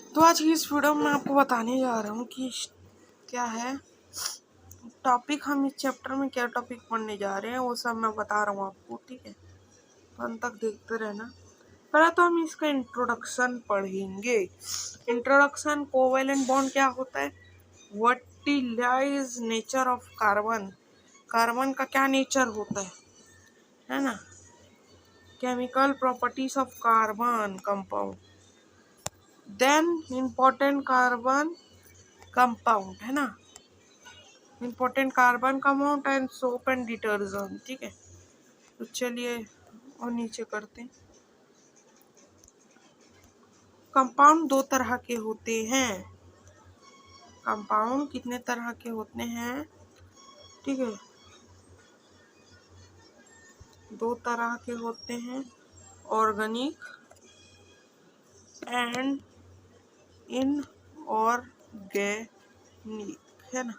तो आज की इस वीडियो में मैं आपको बताने जा रहा हूँ कि क्या है टॉपिक, हम इस चैप्टर में क्या टॉपिक पढ़ने जा रहे हैं वो सब मैं बता रहा हूँ आपको, ठीक है। तो अंत तक देखते रहना। पहले तो हम इसका इंट्रोडक्शन पढ़ेंगे। इंट्रोडक्शन, कोवेलेंट बॉन्ड क्या होता है, what is nature of carbon, carbon का क्या नेचर होता है ना। Chemical properties of carbon compound, then important carbon compound है ना, important carbon compound and soap and detergent, ठीक है। तो चलिए और नीचे करते हैं। कंपाउंड दो तरह के होते हैं। कंपाउंड कितने तरह के होते हैं, ठीक है, दो तरह के होते हैं, ऑर्गेनिक एंड इनऑर्गेनिक, है ना।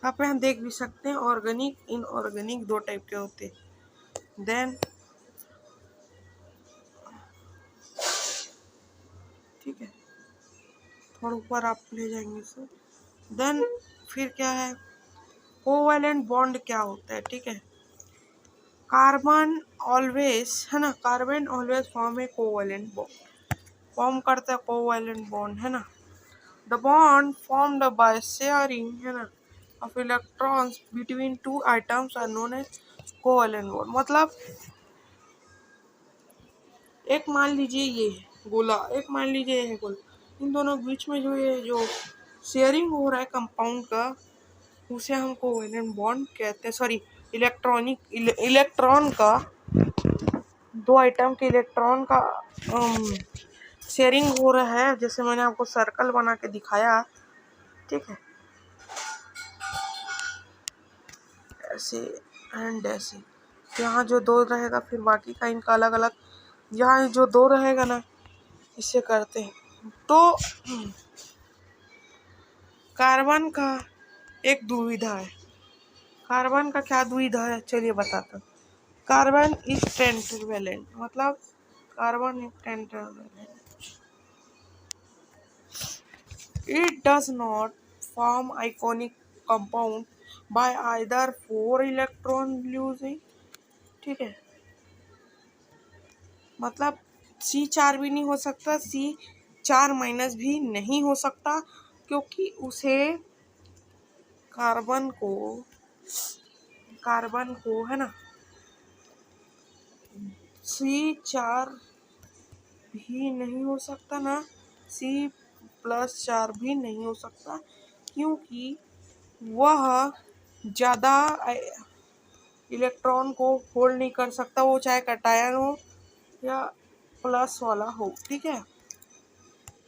आप यहाँ देख भी सकते हैं, ऑर्गेनिक इनऑर्गेनिक दो टाइप के होते हैं। देन ठीक है, थोड़ा ऊपर आप ले जाएंगे इसे। देन फिर क्या है, कोवैलेंट बॉन्ड क्या होता है, ठीक है। कार्बन ऑलवेज, है ना, carbon always form a covalent bond, form करता है कोवैलेंट बॉन्ड, है ना। The bond formed by sharing, है ना, of electrons between two items are known as covalent bond. मतलब एक मान लीजिए ये है गोला, एक मान लीजिए ये है गोला, इन दोनों के बीच में जो ये जो शेयरिंग हो रहा है कंपाउंड का, उसे हम कोवैलेंट बॉन्ड कहते हैं। सॉरी, इलेक्ट्रॉन का, दो आइटम के इलेक्ट्रॉन का शेयरिंग हो रहा है, जैसे मैंने आपको सर्कल बना के दिखाया, ठीक है, ऐसे एंड ऐसे। यहाँ जो दो रहेगा, फिर बाकी का इनका अलग अलग, यहाँ जो दो रहेगा ना, इसे करते हैं। तो कार्बन का एक दुविधा है। कार्बन का क्या दुविधा है, चलिए बताता हूँ। कार्बन इज टेंट्रावैलेंट, मतलब carbon is tetravalent, it does not form ionic compound by either 4 electron losing, ठीक है। मतलब C4 भी नहीं हो सकता, C4- भी नहीं हो सकता, क्योंकि उसे कार्बन को है ना, C4 भी नहीं हो सकता ना, C+4 भी नहीं हो सकता, क्योंकि वह ज़्यादा इलेक्ट्रॉन को होल्ड नहीं कर सकता, वो चाहे कैटायन हो या प्लस वाला हो, ठीक है,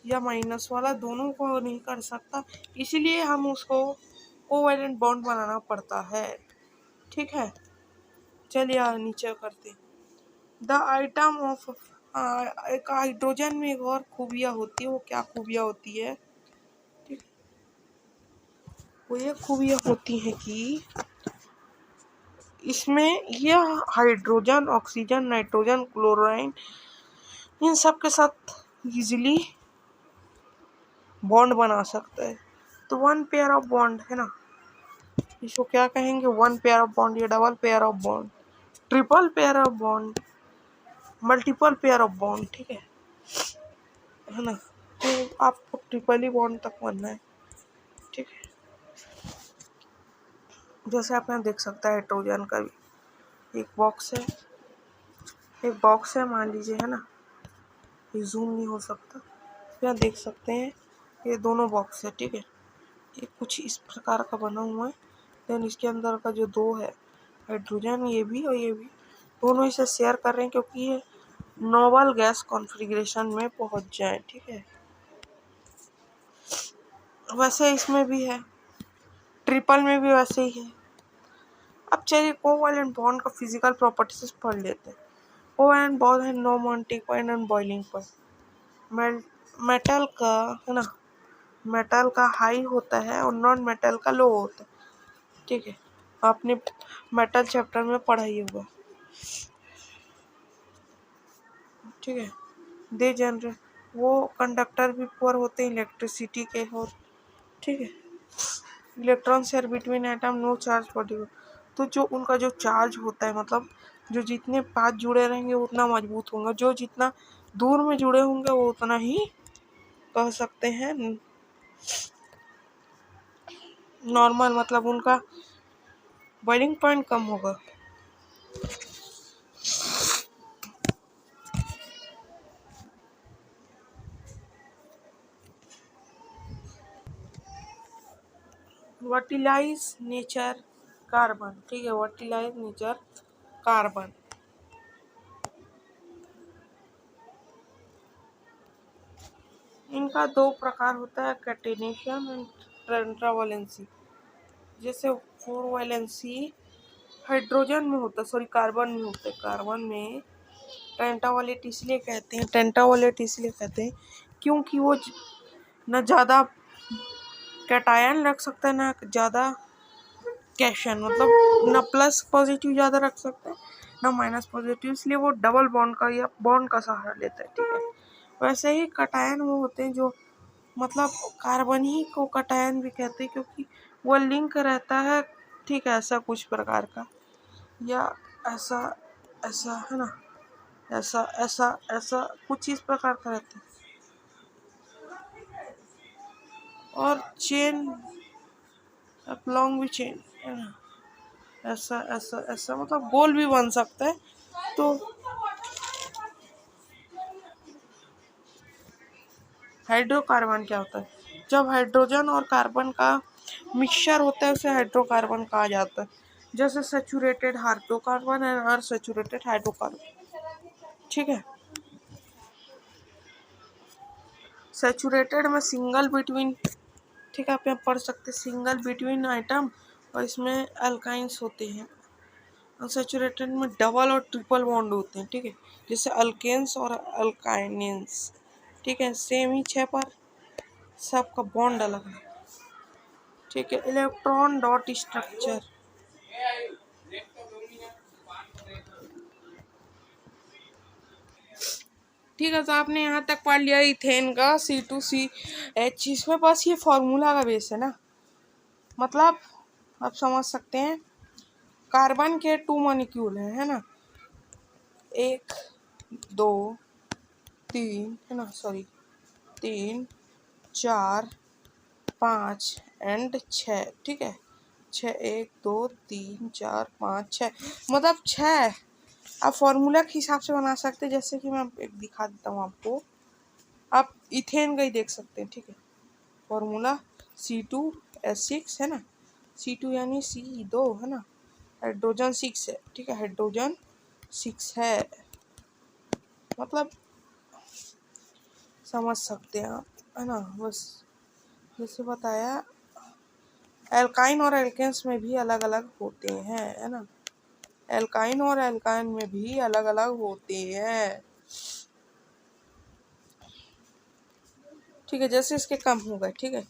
या माइनस वाला, दोनों को नहीं कर सकता। इसलिए हम उसको कोवैलेंट बॉन्ड बनाना पड़ता है, ठीक है। चलिए नीचे करते। द आइटम ऑफ, एक हाइड्रोजन में एक और खूबियाँ होती है, वो क्या खूबियाँ होती है, ठीक, वो ये खूबियाँ होती हैं कि इसमें यह हाइड्रोजन, ऑक्सीजन, नाइट्रोजन, क्लोराइन, इन सब के साथ इजीली बॉन्ड बना सकता है। तो वन पेयर ऑफ बॉन्ड, है ना, इसको क्या कहेंगे, वन पेयर ऑफ बॉन्ड, या double pair of bond, triple pair of bond, multiple pair of bond, ठीक है ना। तो आपको ट्रिपल ही बॉन्ड तक बनना है, ठीक है। जैसे आप यहाँ देख सकते हैं, हाइड्रोजन का भी एक बॉक्स है, एक बॉक्स है मान लीजिए, है ना, ये जूम नहीं हो सकता, यहाँ देख सकते हैं ये दोनों बॉक्स है, ठीक है। ये कुछ इस प्रकार का बना हुआ है। देन इसके अंदर का जो दो है हाइड्रोजन, ये भी और ये भी, दोनों इसे शेयर कर रहे हैं, क्योंकि ये नोबल गैस कॉन्फ़िगरेशन में पहुंच जाए, ठीक है। वैसे इसमें भी है, ट्रिपल में भी वैसे ही है। अब चलिए कोवैलेंट बॉन्ड का फिजिकल प्रॉपर्टीज पढ़ लेते हैं। कोवैलेंट बॉन्ड है no melting point and boiling point. Metal का, है ना, मेटल का हाई होता है और नॉन मेटल का लो होता है, ठीक है। आपने मेटल चैप्टर में पढ़ा ही होगा, ठीक है। दे जनरेट, वो कंडक्टर भी पुअर होते हैं इलेक्ट्रिसिटी के, और ठीक है। Electron share between atom no charge particle, तो जो उनका जो चार्ज होता है, मतलब जो जितने पास जुड़े रहेंगे उतना मजबूत होंगे, जो जितना दूर में जुड़े होंगे वो उतना ही कह सकते हैं नॉर्मल, मतलब उनका बॉइलिंग पॉइंट कम होगा। वर्टिलाइज नेचर कार्बन, ठीक है। वर्टिलाइज नेचर कार्बन, इनका दो प्रकार होता है, कैटेनेशन एंड टेट्रावैलेंसी। जैसे 4 वैलेंसी हाइड्रोजन में होता है, सॉरी कार्बन में होता है। कार्बन में टेंटावलेट इसलिए कहते हैं, टेंटावलेट इसलिए कहते हैं क्योंकि वो न ज़्यादा कैटायन रख सकता है ना ज़्यादा कैशन, मतलब ना प्लस पॉजिटिव ज़्यादा रख सकता है ना माइनस पॉजिटिव, इसलिए वो डबल बॉन्ड का या बॉन्ड का सहारा लेता है, ठीक है। वैसे ही कटायन वो होते हैं जो, मतलब कार्बन ही को कटायन भी कहते हैं क्योंकि वो लिंक रहता है, ठीक है, ऐसा कुछ प्रकार का, या ऐसा ऐसा है ना, ऐसा ऐसा ऐसा कुछ इस प्रकार का रहता है। और चेन लॉन्ग भी चेन है ना, ऐसा ऐसा ऐसा, मतलब गोल भी बन सकता है। तो हाइड्रोकार्बन क्या होता है, जब हाइड्रोजन और कार्बन का मिक्सचर होता है उसे हाइड्रोकार्बन कहा जाता है। जैसे saturated hydrocarbon and unsaturated hydrocarbon, ठीक है। सैचुरेटेड में सिंगल बिटवीन, ठीक है, आप यहाँ पढ़ सकते हैं सिंगल बिटवीन आइटम, और इसमें अल्काइंस होते हैं। अनसैचुरेटेड में डबल और ट्रिपल बॉन्ड होते हैं, ठीक है, जैसे अल्केन्स और अल्काइनेंस, ठीक है। सेम ही 6 पर सबका बॉन्ड अलग है, ठीक है। इलेक्ट्रॉन डॉट स्ट्रक्चर, ठीक है। तो आपने यहाँ तक पढ़ लिया इथेन का C2CH, इसमें बस ये फॉर्मूला का बेस है ना, मतलब आप समझ सकते हैं कार्बन के 2 मॉलिक्यूल है ना, 1 2 3 है ना, सॉरी 3 4 5 एंड 6, ठीक है। 6 1 2 3 4 5 6, मतलब 6 आप फॉर्मूला के हिसाब से बना सकते हैं। जैसे कि मैं एक दिखा देता हूँ आपको, आप इथेन का ही देख सकते हैं, ठीक है। फॉर्मूला C2H6 है ना, C2 यानी C2 है ना, हाइड्रोजन 6 है, ठीक है, हाइड्रोजन 6 है, मतलब समझ सकते हैं आप, है ना। बस जैसे बताया, एल्काइन और एल्केन्स में भी अलग अलग होते हैं, है ना, एल्काइन और एल्काइन में भी अलग अलग होते हैं, ठीक है। जैसे इसके कम हो गए, ठीक है,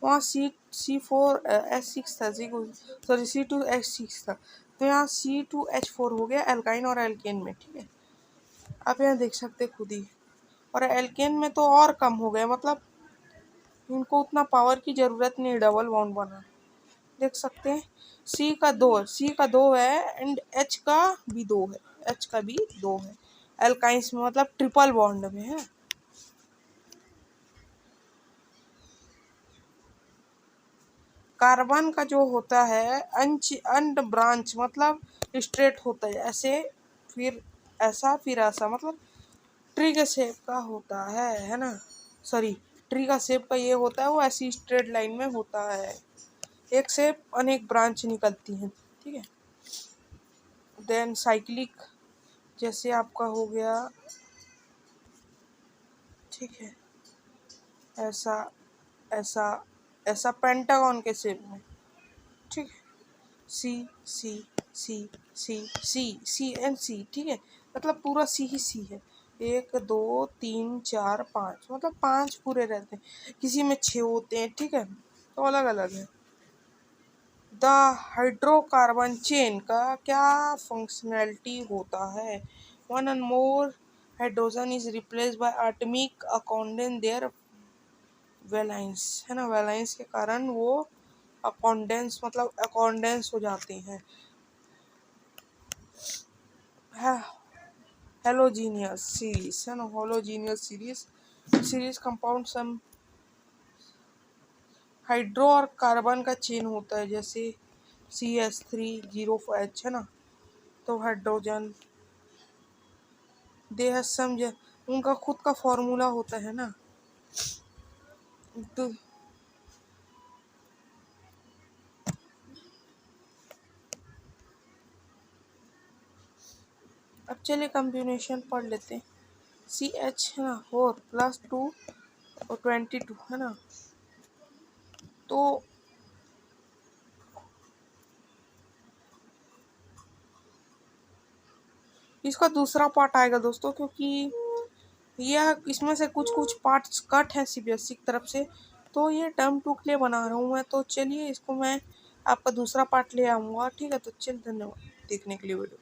वहाँ C4H6 था, सॉरी C2H6 था, तो यहाँ C2H4 हो गया एल्काइन और एल्केन में, ठीक है। आप यहाँ देख सकते खुद ही, और एल्केन में तो और कम हो गया, मतलब इनको उतना पावर की ज़रूरत नहीं डबल बॉन्ड बना, देख सकते हैं। C का दो है एंड H का भी 2 है, H का भी 2 है एल्काइंस में, मतलब ट्रिपल बॉन्ड में है। कार्बन का जो होता है अंड ब्रांच, मतलब स्ट्रेट होता है ऐसे, फिर ऐसा, फिर ऐसा, मतलब ट्री के शेप का होता है ना, सॉरी ट्री का शेप का ये होता है, वो ऐसी स्ट्रेट लाइन में होता है, एक से अनेक ब्रांच निकलती हैं, ठीक है। देन साइक्लिक, जैसे आपका हो गया, ठीक है, ऐसा ऐसा ऐसा पेंटागन के शेप में, ठीक है। सी सी सी सी सी सी एंड सी, ठीक है, मतलब पूरा सी ही सी है। 1 2 3 4 5, मतलब 5 पूरे रहते हैं, किसी में 6 होते हैं, ठीक है, तो अलग अलग है। द हाइड्रोकार्बन चेन का क्या फंक्शनैलिटी होता है, one and more hydrogen is replace by atomic accordance there valence, है ना, वैलेंस के कारण वो अकॉर्डेंस मतलब अकॉर्डेंस हो जाते हैं। हेलोजीनियस सीरीज, है ना, होलोजीनियस सीरीज कंपाउंड सम हाइड्रो और कार्बन का चेन होता है, जैसे CH3 0H, है ना। तो हाइड्रोजन दे हैव सम, उनका खुद का फॉर्मूला होता है ना। तो अब चलिए कम्बिनेशन पढ़ लेते हैं। CH, है ना, 4 + 2 और 22, है ना। तो इसका दूसरा पार्ट आएगा दोस्तों, क्योंकि यह इसमें से कुछ कुछ पार्ट्स कट है CBSE की तरफ से, तो ये टर्म 2 के लिए बना रहा हूँ मैं। तो चलिए इसको मैं आपका दूसरा पार्ट ले आऊँगा, ठीक है। तो चलिए, धन्यवाद देखने के लिए वीडियो।